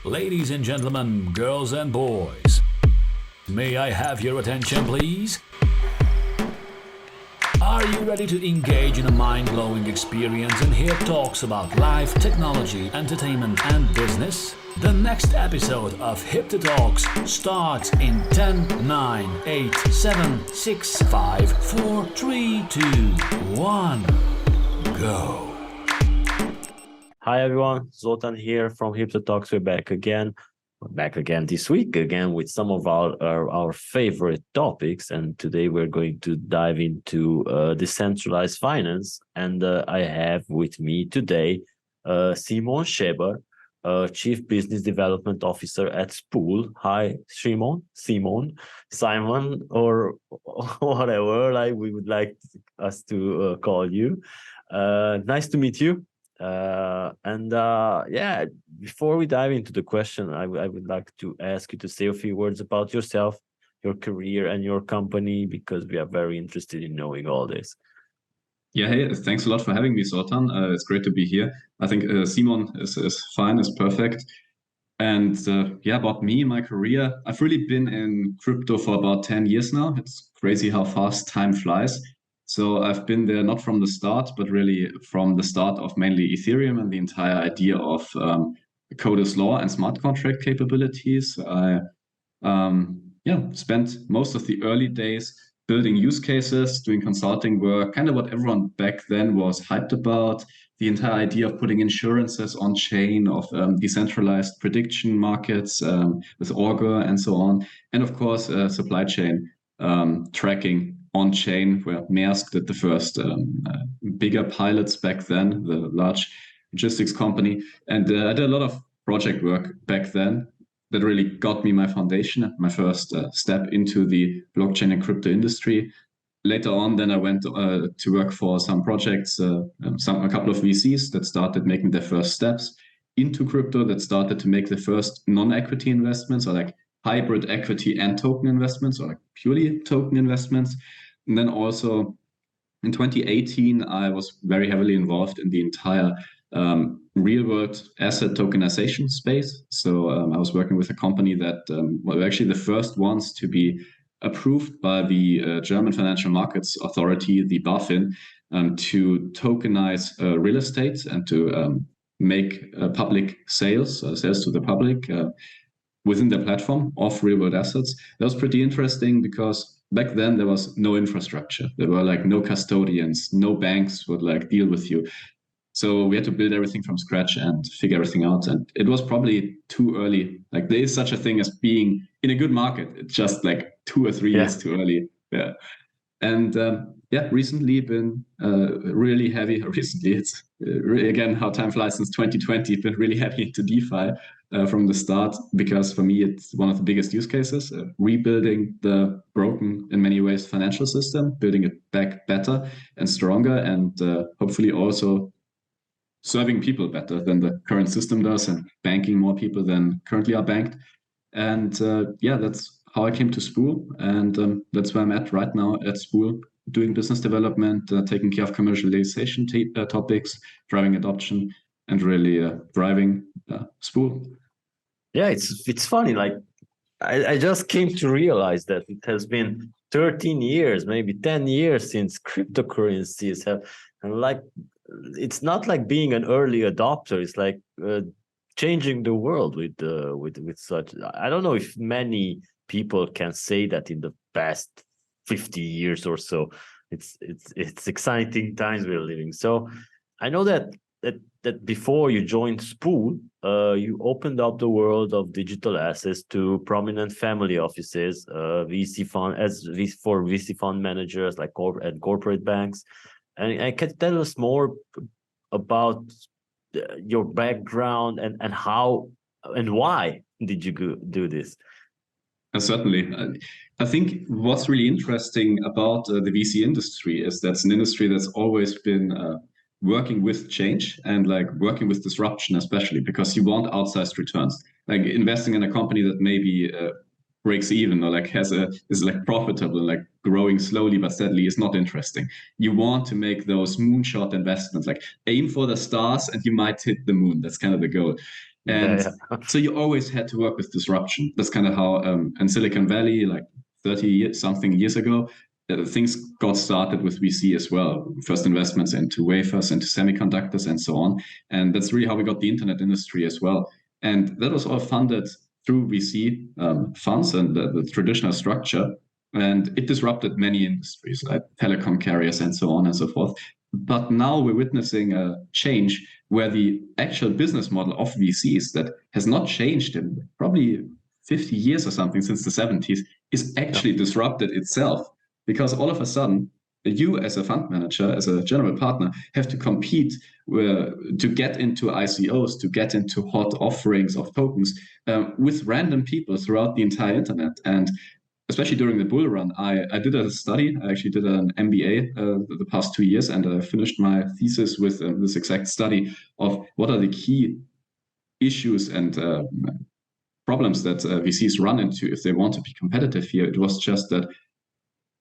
Ladies and gentlemen, girls and boys, may I have your attention, please? Are you ready to engage in a mind-blowing experience and hear talks about life, technology, entertainment, and business? The next episode of HIPTHER Talks starts in 10, 9, 8, 7, 6, 5, 4, 3, 2, 1, go. Hi everyone, Zoltan here from HIPTHER Talks. We're back again. This week again with some of our favorite topics. And today we're going to dive into decentralized finance. And I have with me today Simon Schaber, Chief Business Development Officer at Spool. Hi, Simon, or whatever we would like us to call you. Nice to meet you. Before we dive into the question, I would like to ask you to say a few words about yourself, your career, and your company, because we are very interested in knowing all this. Yeah, hey, thanks a lot for having me, Zoltan. It's great to be here. I think Simon is fine, is perfect. And about me, my career, I've really been in crypto for about 10 years now. It's crazy how fast time flies. So I've been there not from the start, but really from the start of mainly Ethereum and the entire idea of codeless law and smart contract capabilities. I spent most of the early days building use cases, doing consulting work, kind of what everyone back then was hyped about, the entire idea of putting insurances on chain, of decentralized prediction markets with Augur and so on. And of course, supply chain tracking on chain, where Maersk did the first bigger pilots back then, the large logistics company. And I did a lot of project work back then that really got me my foundation, my first step into the blockchain and crypto industry. Later on, then I went to work for some projects, a couple of VCs that started making their first steps into crypto, that started to make the first non-equity investments, or like hybrid equity and token investments, or like purely token investments. And then also in 2018, I was very heavily involved in the entire real-world asset tokenization space. So I was working with a company that were actually the first ones to be approved by the German Financial Markets Authority, the BaFin, to tokenize real estate and to make public sales to the public within the platform of real-world assets. That was pretty interesting because back then there was no infrastructure. There were like no custodians, no banks would like deal with you. So we had to build everything from scratch and figure everything out. And it was probably too early. Like there is such a thing as being in a good market. It's just like 2 or 3 years too early. Yeah. And recently been really heavy. Recently, it's really, again, how time flies since 2020, been really heavy into DeFi from the start, because for me, it's one of the biggest use cases, rebuilding the broken, in many ways, financial system, building it back better and stronger, and hopefully also serving people better than the current system does, and banking more people than currently are banked. And that's how I came to Spool, and that's where I'm at right now at Spool, doing business development, taking care of commercialization topics, driving adoption, and really driving Spool. Yeah, it's funny. Like I just came to realize that it has been 13 years, maybe 10 years since cryptocurrencies have, and like it's not like being an early adopter. It's like changing the world with such. I don't know if many people can say that in the past 50 years or so. It's exciting times we're living. So I know that before you joined Spool, you opened up the world of digital assets to prominent family offices, VC fund managers like at corporate banks. And can you tell us more about your background and how and why did you do this? Certainly. I think what's really interesting about the VC industry is that's an industry that's always been working with change and like working with disruption, especially because you want outsized returns. Like investing in a company that maybe breaks even or like is like profitable and like growing slowly but steadily is not interesting. You want to make those moonshot investments, like aim for the stars and you might hit the moon. That's kind of the goal. And so you always had to work with disruption. That's kind of how in Silicon Valley, like 30-something years ago, things got started with VC as well. First investments into wafers, into semiconductors, and so on. And that's really how we got the internet industry as well. And that was all funded through VC funds and the traditional structure. And it disrupted many industries like telecom carriers and so on and so forth. But now we're witnessing a change where the actual business model of VCs that has not changed in probably 50 years or something since the 70s is actually disrupted itself. Because all of a sudden, you as a fund manager, as a general partner, have to compete to get into ICOs, to get into hot offerings of tokens with random people throughout the entire internet. And especially during the bull run, I did a study. I actually did an MBA the past 2 years, and I finished my thesis with this exact study of what are the key issues and problems that VCs run into if they want to be competitive here. It was just that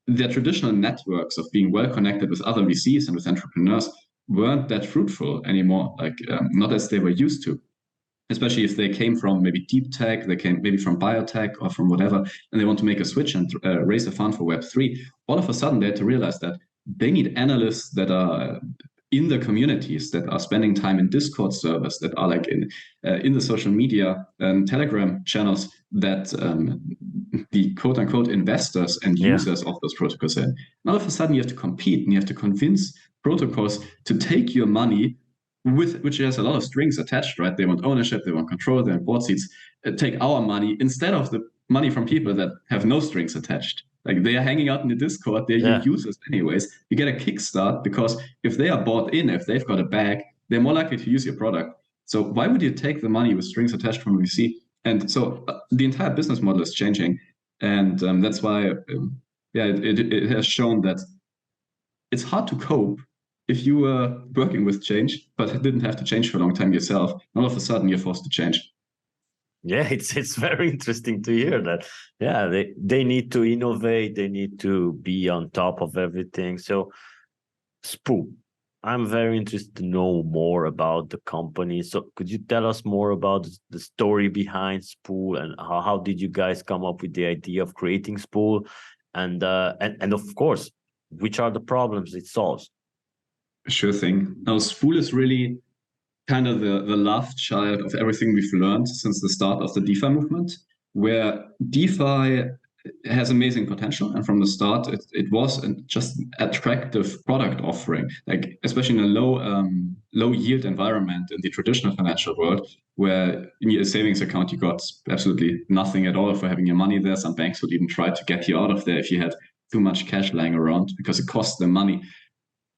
their traditional networks of being well connected with other VCs and with entrepreneurs weren't that fruitful anymore, like not as they were used to. Especially if they came from maybe deep tech, they came maybe from biotech or from whatever, and they want to make a switch and raise a fund for Web3. All of a sudden, they had to realize that they need analysts that are in the communities, that are spending time in Discord servers, that are like in the social media and Telegram channels that the quote-unquote investors and users of those protocols in. And all of a sudden, you have to compete and you have to convince protocols to take your money, which has a lot of strings attached, right? They want ownership, they want control, they want board seats, take our money instead of the money from people that have no strings attached. Like they are hanging out in the Discord, they're your users anyways. You get a kickstart because if they are bought in, if they've got a bag, they're more likely to use your product. So why would you take the money with strings attached from VC? And so the entire business model is changing. And that's why, it has shown that it's hard to cope if you were working with change, but didn't have to change for a long time yourself. All of a sudden, you're forced to change. Yeah, it's very interesting to hear that. Yeah, they need to innovate. They need to be on top of everything. So, Spool, I'm very interested to know more about the company. So, could you tell us more about the story behind Spool and how did you guys come up with the idea of creating Spool, and of course, which are the problems it solves? Sure thing. Now, Spool is really kind of the love child of everything we've learned since the start of the DeFi movement, where DeFi has amazing potential. And from the start, it was just an attractive product offering, like especially in a low yield environment in the traditional financial world, where in your savings account, you got absolutely nothing at all for having your money there. Some banks would even try to get you out of there if you had too much cash lying around because it costs them money.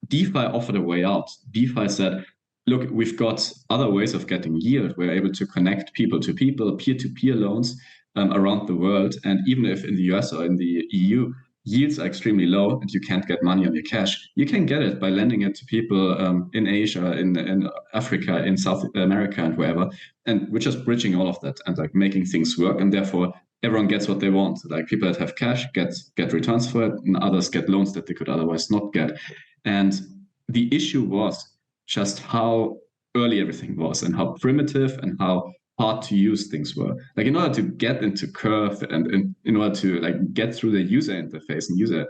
DeFi offered a way out. DeFi said, look, we've got other ways of getting yield. We're able to connect people to people, peer-to-peer loans around the world. And even if in the US or in the EU, yields are extremely low and you can't get money on your cash, you can get it by lending it to people in Asia, in Africa, in South America, and wherever. And we're just bridging all of that and like making things work. And therefore, everyone gets what they want. Like people that have cash get returns for it, and others get loans that they could otherwise not get. And the issue was just how early everything was and how primitive and how hard to use things were. Like in order to get into Curve and in order to like get through the user interface and user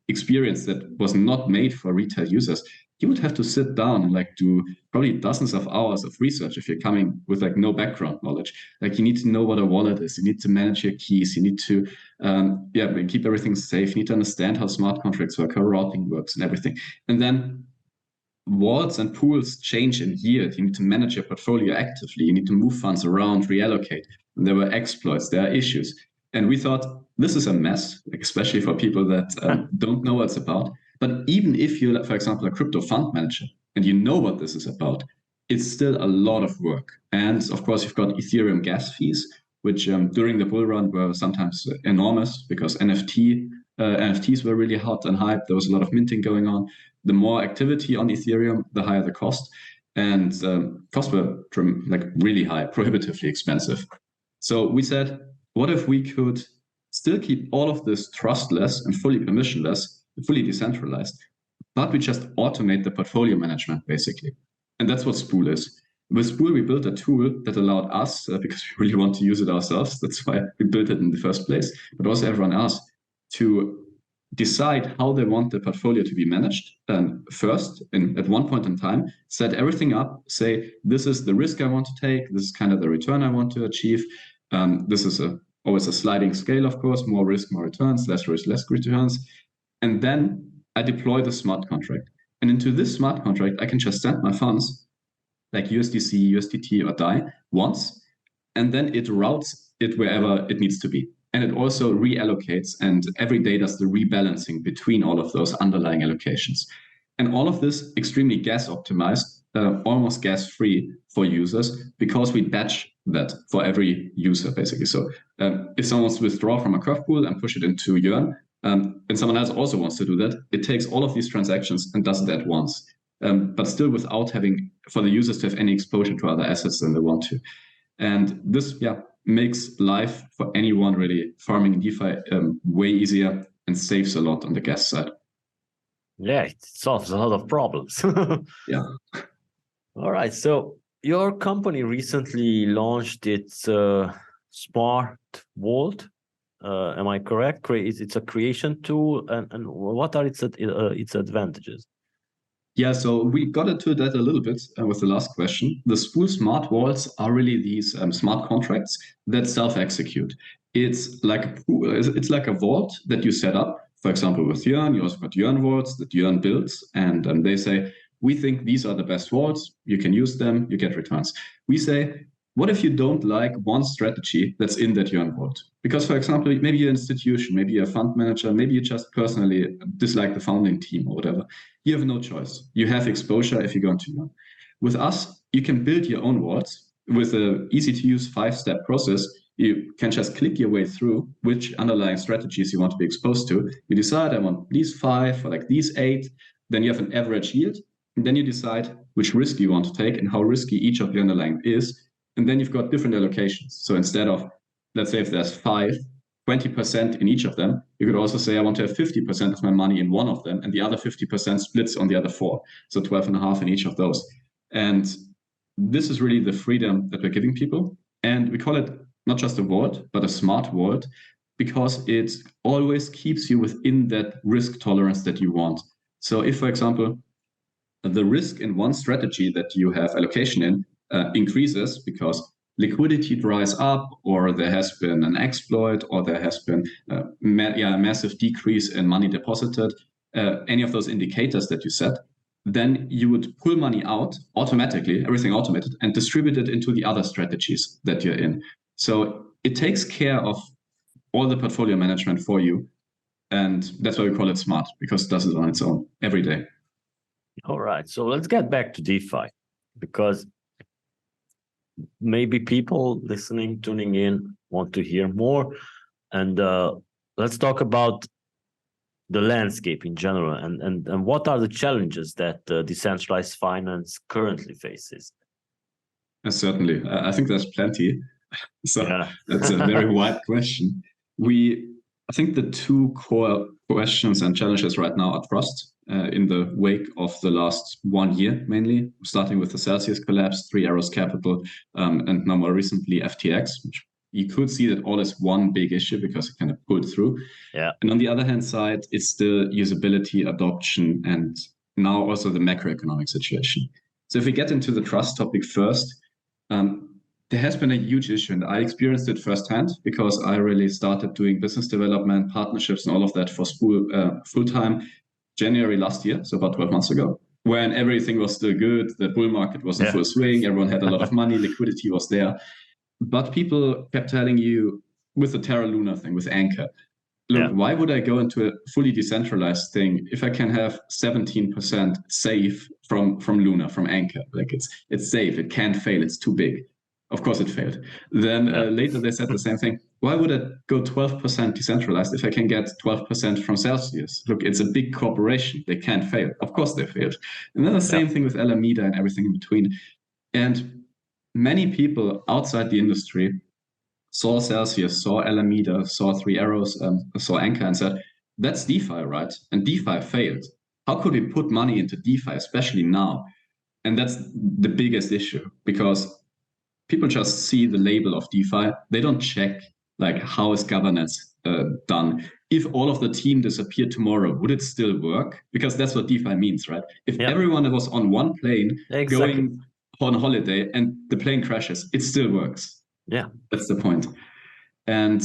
experience that was not made for retail users, you would have to sit down and like do probably dozens of hours of research if you're coming with like no background knowledge. Like you need to know what a wallet is, you need to manage your keys, you need to keep everything safe, you need to understand how smart contracts work, how routing works and everything. And then wallets and pools change in yield. You need to manage your portfolio actively. You need to move funds around, reallocate. And there were exploits, there are issues. And we thought, this is a mess, especially for people that don't know what it's about. But even if you're, for example, a crypto fund manager, and you know what this is about, it's still a lot of work. And of course, you've got Ethereum gas fees, which during the bull run were sometimes enormous because NFTs were really hot and hyped. There was a lot of minting going on. The more activity on Ethereum, the higher the cost. And costs were like really high, prohibitively expensive. So we said, what if we could still keep all of this trustless and fully permissionless, fully decentralized, but we just automate the portfolio management, basically. And that's what Spool is. with Spool, we built a tool that allowed us, because we really want to use it ourselves, that's why we built it in the first place, but also everyone else, to decide how they want the portfolio to be managed. And first, at one point in time, set everything up, say, this is the risk I want to take, this is kind of the return I want to achieve. This is always a sliding scale, of course, more risk, more returns, less risk, less returns. And then I deploy the smart contract. And into this smart contract, I can just send my funds, like USDC, USDT, or DAI once, and then it routes it wherever it needs to be. And it also reallocates, and every day does the rebalancing between all of those underlying allocations. And all of this extremely gas optimized, almost gas free for users, because we batch that for every user, basically. So if someone wants to withdraw from a curve pool and push it into Yearn, and someone else also wants to do that, it takes all of these transactions and does it at once, but still without having for the users to have any exposure to other assets than they want to. And this, makes life for anyone really farming in DeFi way easier and saves a lot on the gas side. Yeah, it solves a lot of problems. Yeah. All right. So your company recently launched its smart vault. Am I correct? It's a creation tool, and what are its advantages? Yeah, so we got into that a little bit with the last question. The Spool smart vaults are really these smart contracts that self-execute. It's like a vault that you set up. For example, with Yearn, you also got Yearn vaults that Yearn builds, and they say, we think these are the best vaults. You can use them. You get returns. We say, what if you don't like one strategy that's in that Yearn vault? Because, for example, maybe you're an institution, maybe you're a fund manager, maybe you just personally dislike the founding team or whatever. You have no choice. You have exposure if you go into Yearn. With us, you can build your own vaults with an easy-to-use 5-step process. You can just click your way through which underlying strategies you want to be exposed to. You decide, I want these 5 or like these 8. Then you have an average yield. And then you decide which risk you want to take and how risky each of the underlying is. And then you've got different allocations. So instead of, let's say if there's 5, 20% in each of them, you could also say I want to have 50% of my money in one of them, and the other 50% splits on the other 4. So 12.5 in each of those. And this is really the freedom that we're giving people. And we call it not just a vault, but a smart vault, because it always keeps you within that risk tolerance that you want. So if, for example, the risk in one strategy that you have allocation in increases because liquidity dries up, or there has been an exploit, or there has been a massive decrease in money deposited, any of those indicators that you set, then you would pull money out automatically, everything automated, and distribute it into the other strategies that you're in. So it takes care of all the portfolio management for you. And that's why we call it smart, because it does it on its own every day. All right. So let's get back to DeFi, because maybe people listening, tuning in, want to hear more. And let's talk about the landscape in general, and what are the challenges that decentralized finance currently faces? Certainly. I think there's plenty. So yeah. That's a very wide question. I think the two core questions and challenges right now are trust in the wake of the last 1 year, mainly, starting with the Celsius collapse, 3 Arrows Capital, and now more recently FTX, which you could see that all is one big issue because it kind of pulled through. Yeah. And on the other hand side, it's still usability, adoption, and now also the macroeconomic situation. So if we get into the trust topic first, there has been a huge issue, and I experienced it firsthand because I really started doing business development, partnerships, and all of that for Spool full-time January last year, so about 12 months ago, when everything was still good, the bull market was in full swing, everyone had a lot of money, liquidity was there. But people kept telling you, with the Terra Luna thing, with Incze, look, why would I go into a fully decentralized thing if I can have 17% safe from Luna, from Incze? Like it's safe, it can't fail, it's too big. Of course it failed. Then later they said the same thing. Why would I go 12% decentralized if I can get 12% from Celsius? Look, it's a big corporation. They can't fail. Of course they failed. And then the same thing with Alameda and everything in between. And many people outside the industry saw Celsius, saw Alameda, saw 3 Arrows, saw Incze, and said, that's DeFi, right? And DeFi failed. How could we put money into DeFi, especially now? And that's the biggest issue, because people just see the label of DeFi. They don't check like how is governance done. If all of the team disappeared tomorrow, would it still work? Because that's what DeFi means, right? If everyone was on one plane going on holiday and the plane crashes, it still works. Yeah, that's the point. And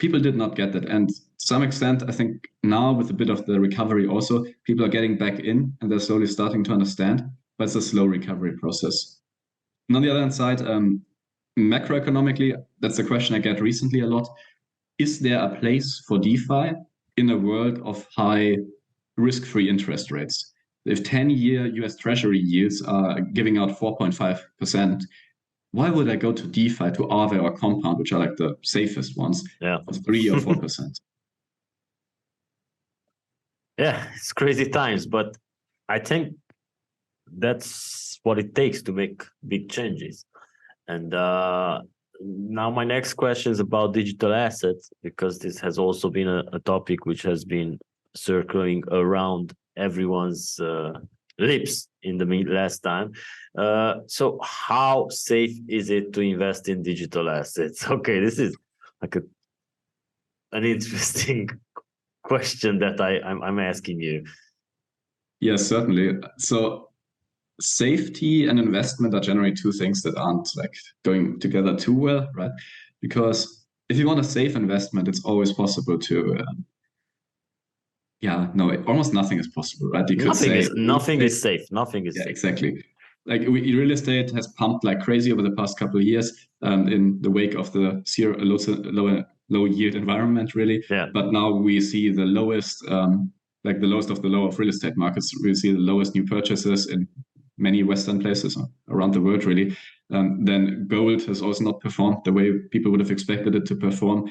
people did not get that. And to some extent, I think now with a bit of the recovery also, people are getting back in and they're slowly starting to understand, but it's a slow recovery process. And on the other hand side, macroeconomically, that's a question I get recently a lot. Is there a place for DeFi in a world of high risk-free interest rates? If 10-year US Treasury yields are giving out 4.5%, why would I go to DeFi, to Aave or Compound, which are like the safest ones, of 3 or 4%? Yeah, it's crazy times, but I think that's what it takes to make big changes. And now my next question is about digital assets, because this has also been a topic which has been circling around everyone's lips in the last time. So how safe is it to invest in digital assets? Okay, this is like an interesting question that I'm asking you. Yes, certainly. So safety and investment are generally two things that aren't like going together too well, right? Because if you want a safe investment, it's always possible to almost nothing is possible, right? You could nothing is safe. Nothing is safe. Exactly. Like real estate has pumped like crazy over the past couple of years in the wake of the low yield environment, really. Yeah. But now we see the lowest, the lowest of the low of real estate markets. We see the lowest new purchases in many Western places around the world, really. Then gold has also not performed the way people would have expected it to perform.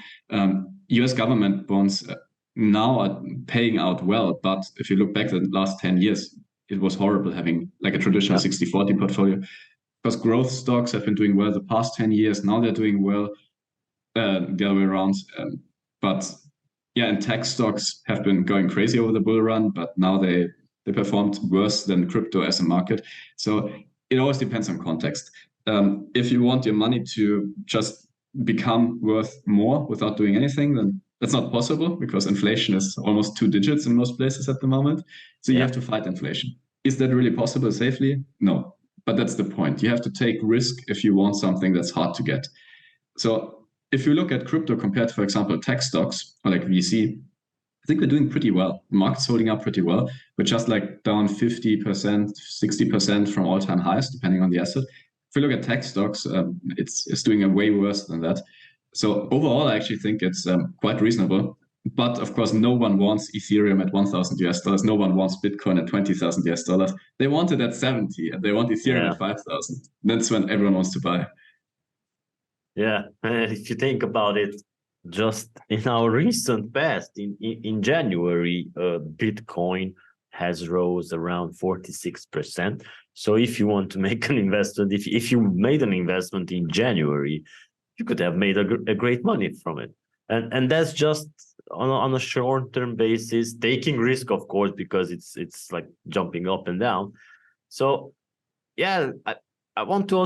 US government bonds now are paying out well, but if you look back at the last 10 years, it was horrible having like a traditional 60-40 portfolio, because growth stocks have been doing well the past 10 years. Now they're doing well the other way around. And tech stocks have been going crazy over the bull run, but now they performed worse than crypto as a market. So it always depends on context. If you want your money to just become worth more without doing anything, then that's not possible, because inflation is almost 2 digits in most places at the moment. So you have to fight inflation. Is that really possible safely? No, but that's the point. You have to take risk if you want something that's hard to get. So if you look at crypto compared to, for example, tech stocks or like VC, I think we're doing pretty well. The market's holding up pretty well. We're just like down 50%, 60% from all-time highs, depending on the asset. If you look at tech stocks, it's doing way worse than that. So overall, I actually think it's quite reasonable. But of course, no one wants Ethereum at $1,000. No one wants Bitcoin at $20,000. They want it at 70, and they want Ethereum at 5,000. That's when everyone wants to buy. Yeah, if you think about it, just in our recent past, in January, Bitcoin has rose around 46%. So if you want to make an investment, if you made an investment in January, you could have made a great money from it. And that's just on a short-term basis, taking risk, of course, because it's like jumping up and down. So yeah, I want to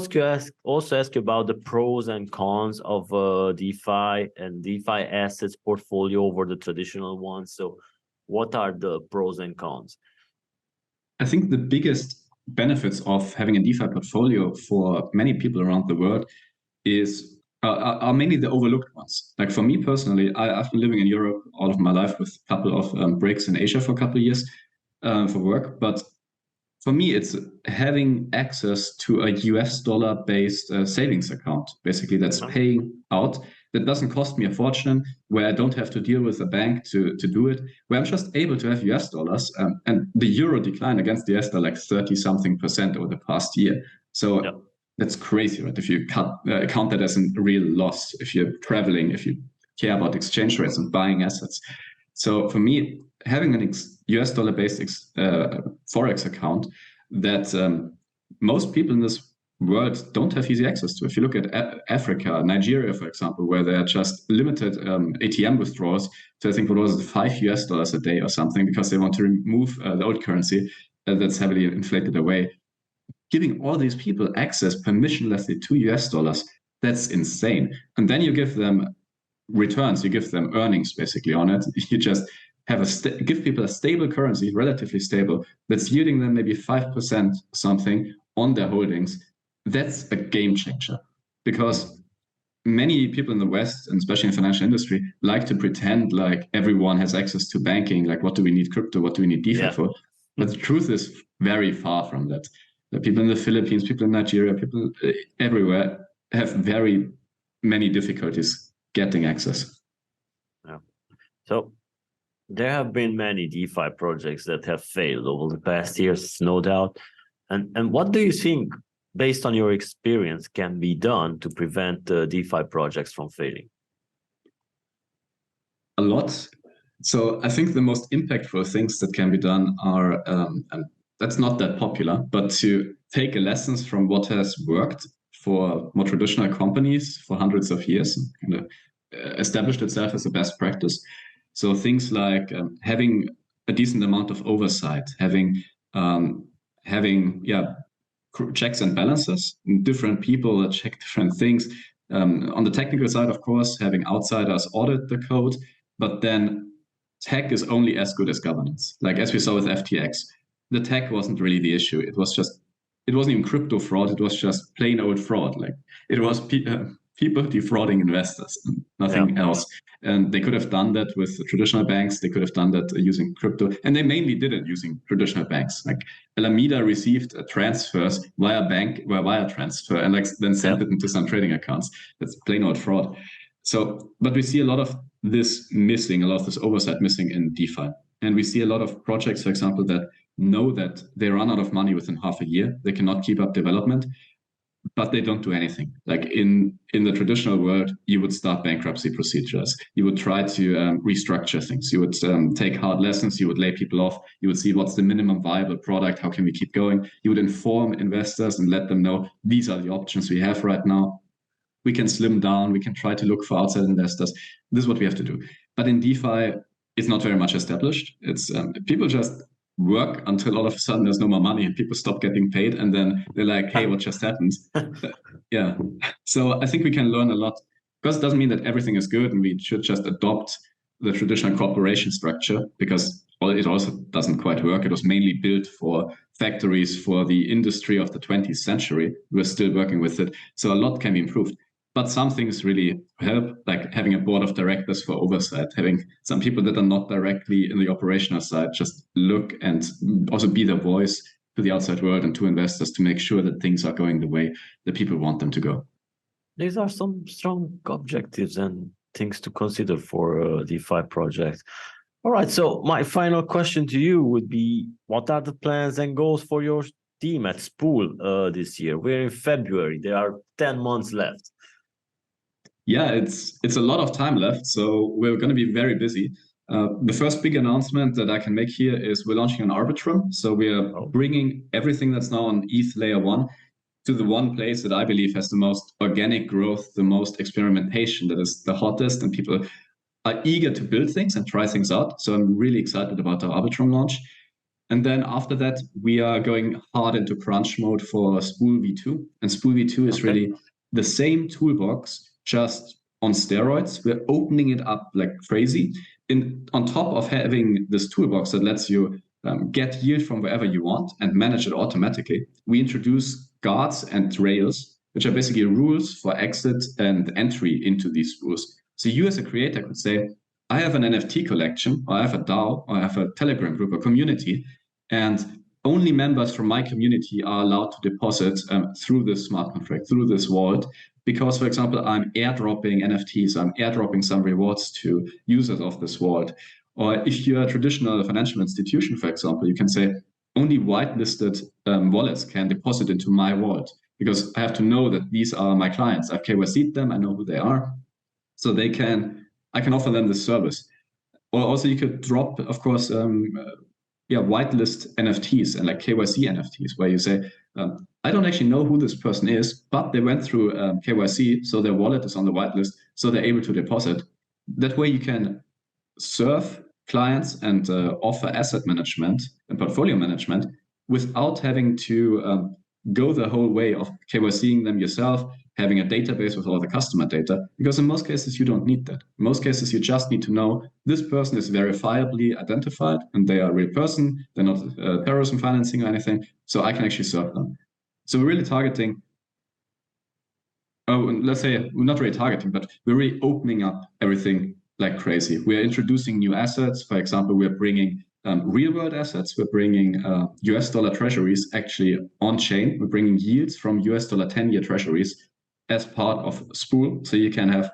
also ask you about the pros and cons of DeFi and DeFi assets portfolio over the traditional ones. So what are the pros and cons? I think the biggest benefits of having a DeFi portfolio for many people around the world are mainly the overlooked ones. Like for me personally, I've been living in Europe all of my life with a couple of breaks in Asia for a couple of years for work. But for me, it's having access to a US dollar-based savings account, basically, that's paying out, that doesn't cost me a fortune, where I don't have to deal with a bank to do it, where I'm just able to have US dollars. And the euro declined against the US dollar like 30-something% over the past year. So that's crazy, right? If you count that as a real loss, if you're traveling, if you care about exchange rates and buying assets. So for me, having an US dollar-based Forex account that most people in this world don't have easy access to. If you look at Africa, Nigeria, for example, where there are just limited ATM withdrawals to, I think, what was it, $5 a day or something, because they want to remove the old currency that's heavily inflated away. giving all these people access permissionlessly to US dollars, that's insane. And then you give them returns, you give them earnings basically on it. You just have give people a stable currency, relatively stable, that's yielding them maybe 5% something on their holdings. That's a game changer, because many people in the West, and especially in the financial industry, like to pretend like everyone has access to banking. Like, what do we need crypto? What do we need DeFi for? But the truth is very far from that. The people in the Philippines, people in Nigeria, people everywhere have very many difficulties getting access. Yeah. So there have been many DeFi projects that have failed over the past years, no doubt. And what do you think, based on your experience, can be done to prevent DeFi projects from failing? A lot. So I think the most impactful things that can be done are, and that's not that popular, but to take lessons from what has worked for more traditional companies for hundreds of years, and established itself as a best practice. So things like having a decent amount of oversight, having checks and balances, different people that check different things. On the technical side, of course, having outsiders audit the code, but then tech is only as good as governance. Like, as we saw with FTX, the tech wasn't really the issue. It wasn't even crypto fraud. It was just plain old fraud. Like, it was people defrauding investors, nothing else. And they could have done that with traditional banks. They could have done that using crypto. And they mainly did it using traditional banks. Like, Alameda received transfers via wire transfer, and then sent it into some trading accounts. That's plain old fraud. So, but we see a lot of this missing, a lot of this oversight missing in DeFi. And we see a lot of projects, for example, that know that they run out of money within half a year. They cannot keep up development, but they don't do anything. Like, in the traditional world, you would start bankruptcy procedures. You would try to restructure things. You would take hard lessons. You would lay people off. You would see what's the minimum viable product. How can we keep going? You would inform investors and let them know these are the options we have right now. We can slim down. We can try to look for outside investors. This is what we have to do. But in DeFi, it's not very much established. It's people just work until all of a sudden there's no more money and people stop getting paid, and then they're like, hey, what just happened? Yeah. So I think we can learn a lot, because it doesn't mean that everything is good and we should just adopt the traditional corporation structure, because it also doesn't quite work. It was mainly built for factories for the industry of the 20th century. We're still working with it. So a lot can be improved. But some things really help, like having a board of directors for oversight, having some people that are not directly in the operational side just look and also be the voice to the outside world and to investors to make sure that things are going the way that people want them to go. These are some strong objectives and things to consider for DeFi projects. All right, so my final question to you would be, what are the plans and goals for your team at Spool this year? We're in February. There are 10 months left. Yeah, it's a lot of time left, so we're going to be very busy. The first big announcement that I can make here is we're launching an Arbitrum. So we are bringing everything that's now on ETH layer 1 to the one place that I believe has the most organic growth, the most experimentation, that is the hottest, and people are eager to build things and try things out. So I'm really excited about our Arbitrum launch. And then after that, we are going hard into crunch mode for Spool v2. And Spool v2 is really the same toolbox, just on steroids. We're opening it up like crazy. On top of having this toolbox that lets you get yield from wherever you want and manage it automatically, we introduce guards and rails, which are basically rules for exit and entry into these spools. So you as a creator could say, I have an NFT collection, or I have a DAO, or I have a Telegram group or community, and only members from my community are allowed to deposit through this smart contract, through this wallet. Because, for example, I'm airdropping NFTs, I'm airdropping some rewards to users of this wallet. Or if you're a traditional financial institution, for example, you can say only whitelisted wallets can deposit into my wallet, because I have to know that these are my clients. I've KYC'd them, I know who they are. So I can offer them this service. Or also you could drop, of course, whitelist NFTs and like KYC NFTs, where you say, I don't actually know who this person is, but they went through KYC, so their wallet is on the whitelist, so they're able to deposit. That way you can serve clients and offer asset management and portfolio management without having to go the whole way of KYCing them yourself, having a database with all the customer data, because in most cases you don't need that. In most cases you just need to know this person is verifiably identified and they are a real person, they're not terrorism financing or anything, so I can actually serve them. So we're really targeting, let's say we're not really targeting, but we're really opening up everything like crazy. We're introducing new assets. For example, we're bringing real world assets. We're bringing US dollar treasuries actually on chain. We're bringing yields from US dollar 10-year treasuries as part of Spool. So you can have,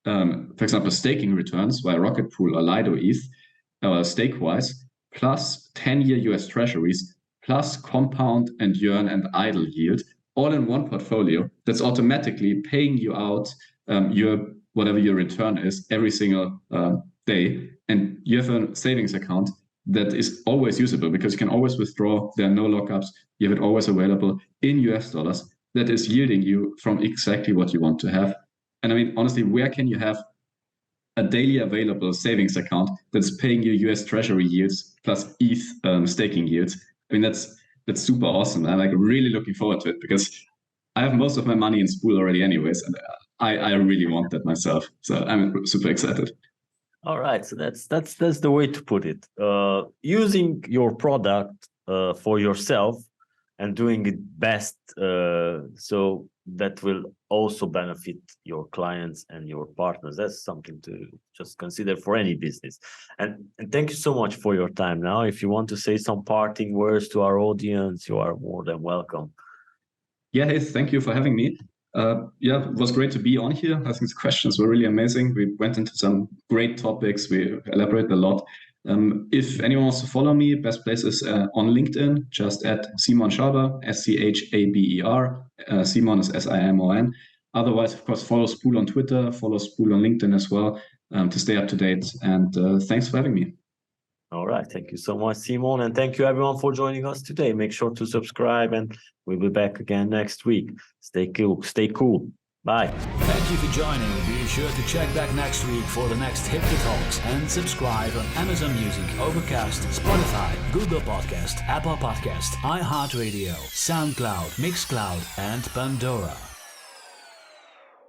for example, staking returns via Rocket Pool or Lido ETH, stake-wise, plus 10-year US treasuries, plus compound and yearn and idle yield, all in one portfolio that's automatically paying you out whatever your return is every single day. And you have a savings account that is always usable because you can always withdraw. There are no lockups. You have it always available in US dollars that is yielding you from exactly what you want to have. And I mean, honestly, where can you have a daily available savings account that's paying you US Treasury yields plus ETH staking yields? I mean, that's super awesome. I'm like really looking forward to it because I have most of my money in Spool already anyways, and I really want that myself. So I'm super excited. All right, so that's the way to put it. Using your product for yourself and doing it best, so that will also benefit your clients and your partners. That's something to just consider for any business. And thank you so much for your time. Now, if you want to say some parting words to our audience, you are more than welcome. Yeah, hey, thank you for having me. Yeah, it was great to be on here. I think the questions were really amazing. We went into some great topics. We elaborated a lot. If anyone wants to follow me, best place is on LinkedIn, just at Simon Schaber, Schaber. Simon is Simon. Otherwise, of course, follow Spool on Twitter, follow Spool on LinkedIn as well to stay up to date. And thanks for having me. All right. Thank you so much, Simon. And thank you, everyone, for joining us today. Make sure to subscribe, and we'll be back again next week. Stay cool. Stay cool. Bye. Thank you for joining. Be sure to check back next week for the next HIPTHER Talks and subscribe on Amazon Music, Overcast, Spotify, Google Podcast, Apple Podcast, iHeartRadio, SoundCloud, Mixcloud, and Pandora.